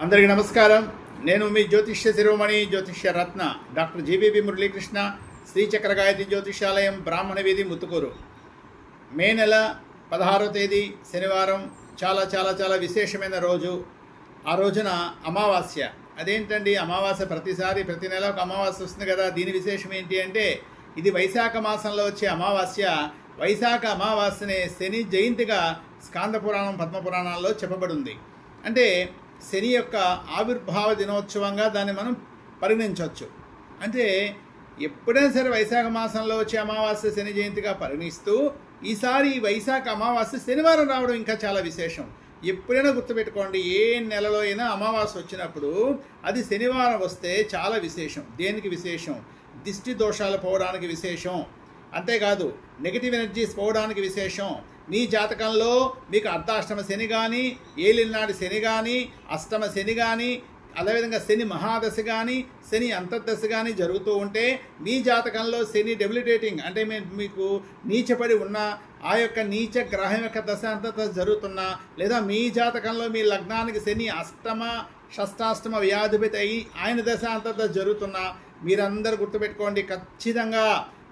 అందరికీ నమస్కారం. నేను మీ జ్యోతిష్య శిరోమణి జ్యోతిష్య రత్న డాక్టర్ జీవీబీ మురళీకృష్ణ, శ్రీచక్ర గాయత్రి జ్యోతిషాలయం, బ్రాహ్మణ వీధి, ముత్తుకూరు. మే నెల 16వ తేదీ శనివారం చాలా చాలా చాలా విశేషమైన రోజు. ఆ రోజున అమావాస్య. అదేంటండి అమావాస్య? ప్రతి నెల ఒక అమావాస్య వస్తుంది కదా. దీని విశేషం ఏంటి అంటే, ఇది వైశాఖ మాసంలో వచ్చే అమావాస్య. వైశాఖ అమావాస్యనే శని జయంతిగా స్కాంద పురాణం, పద్మపురాణాల్లో చెప్పబడి ఉంది. అంటే శని యొక్క ఆవిర్భావ దినోత్సవంగా దాన్ని మనం పరిగణించవచ్చు. అంటే ఎప్పుడైనా సరే వైశాఖ మాసంలో వచ్చే అమావాస్య శని జయంతిగా పరిగణిస్తూ, ఈసారి వైశాఖ అమావాస్య శనివారం రావడం ఇంకా చాలా విశేషం. ఎప్పుడైనా గుర్తుపెట్టుకోండి, ఏ నెలలో అయినా అమావాస్య వచ్చినప్పుడు అది శనివారం వస్తే చాలా విశేషం. దేనికి విశేషం? దిష్టి దోషాలు పోవడానికి విశేషం. అంతేకాదు నెగిటివ్ ఎనర్జీస్ పోవడానికి విశేషం. మీ జాతకంలో మీకు అర్ధాష్టమ శని కానీ, ఏలినాటి శని కానీ, అష్టమ శని కానీ, అదేవిధంగా శని మహాదశ కానీ, శని అంతర్దశ కానీ జరుగుతూ ఉంటే, మీ జాతకంలో శని డెబిలిటేటింగ్ అంటే మీకు నీచపడి ఉన్న ఆ యొక్క నీచ గ్రహం యొక్క దశ అంతర్దశ జరుగుతున్నా, లేదా మీ జాతకంలో మీ లగ్నానికి శని అష్టమ షష్టాష్టమ వ్యాధిపతి అయి ఆయన దశ అంతర్దశ జరుగుతున్నా, మీరందరూ గుర్తుపెట్టుకోండి, ఖచ్చితంగా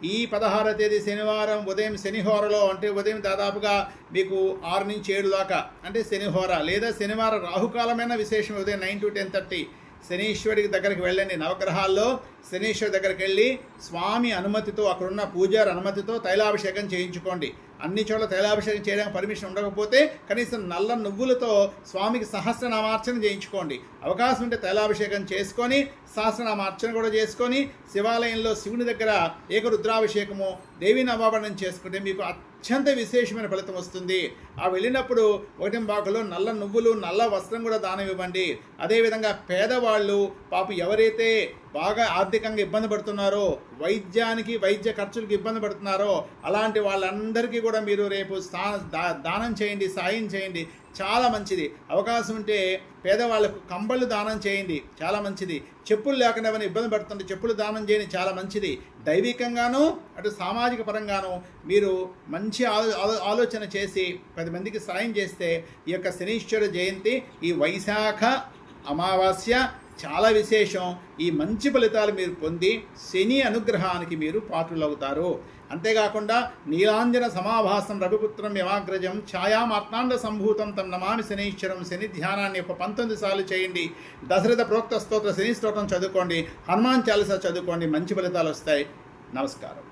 ఈ 16వ తేదీ శనివారం ఉదయం శనిహోరలో, అంటే ఉదయం దాదాపుగా మీకు 6 నుంచి 7 దాకా అంటే శనిహోర, లేదా శనివారం రాహుకాలమైన విశేషం. ఉదయం 9 to 10:30 శనీశ్వరుడికి దగ్గరికి వెళ్ళండి. నవగ్రహాల్లో శనీశ్వరుడి దగ్గరికి వెళ్ళి స్వామి అనుమతితో, అక్కడున్న పూజారి అనుమతితో తైలాభిషేకం చేయించుకోండి. అన్ని చోట్ల తైలాభిషేకం చేయడానికి పర్మిషన్ ఉండకపోతే కనీసం నల్ల నువ్వులతో స్వామికి సహస్రనామార్చన చేయించుకోండి. అవకాశం ఉంటే తైలాభిషేకం చేసుకొని సహస్రనామార్చన కూడా చేసుకొని, శివాలయంలో శివుని దగ్గర ఏకరుద్రాభిషేకము, దేవీ నవాభరణం చేసుకుంటే మీకు అత్యంత విశేషమైన ఫలితం వస్తుంది. ఆ వెళ్ళినప్పుడు 1 నల్ల నువ్వులు, నల్ల వస్త్రం కూడా దానం ఇవ్వండి. అదేవిధంగా పేదవాళ్ళు, పాపం ఎవరైతే బాగా ఆర్థికంగా ఇబ్బంది పడుతున్నారో, వైద్య ఖర్చులకు ఇబ్బంది పడుతున్నారో, అలాంటి వాళ్ళందరికీ కూడా మీరు రేపు దానం చేయండి, సాయం చేయండి. చాలా మంచిది. అవకాశం ఉంటే పేదవాళ్ళకు కంబళ్ళు దానం చేయండి, చాలా మంచిది. చెప్పులు లేకుండా ఏమైనా ఇబ్బంది పడుతుంటే చెప్పులు దానం చేయండి, చాలా మంచిది. దైవికంగాను అటు సామాజిక పరంగాను మీరు మంచి ఆలోచన చేసి 10 మందికి సాయం చేస్తే ఈ యొక్క శనీశ్వర జయంతి, ఈ వైశాఖ అమావాస్య చాలా విశేషం. ఈ మంచి ఫలితాలు మీరు పొంది శని అనుగ్రహానికి మీరు పాత్రులవుతారు. అంతేకాకుండా నీలాంజన సమాభాసం రవిపుత్రం యమాగ్రజం ఛాయామాత్మాండ సంభూతం తం నమామి శనీశ్వరం. శని ధ్యానాన్ని 19 సార్లు చేయండి. దశరథ ప్రోక్త స్తోత్ర శని స్తోత్రం చదువుకోండి. హనుమాన్ చాలీసా చదువుకోండి. మంచి ఫలితాలు వస్తాయి. నమస్కారం.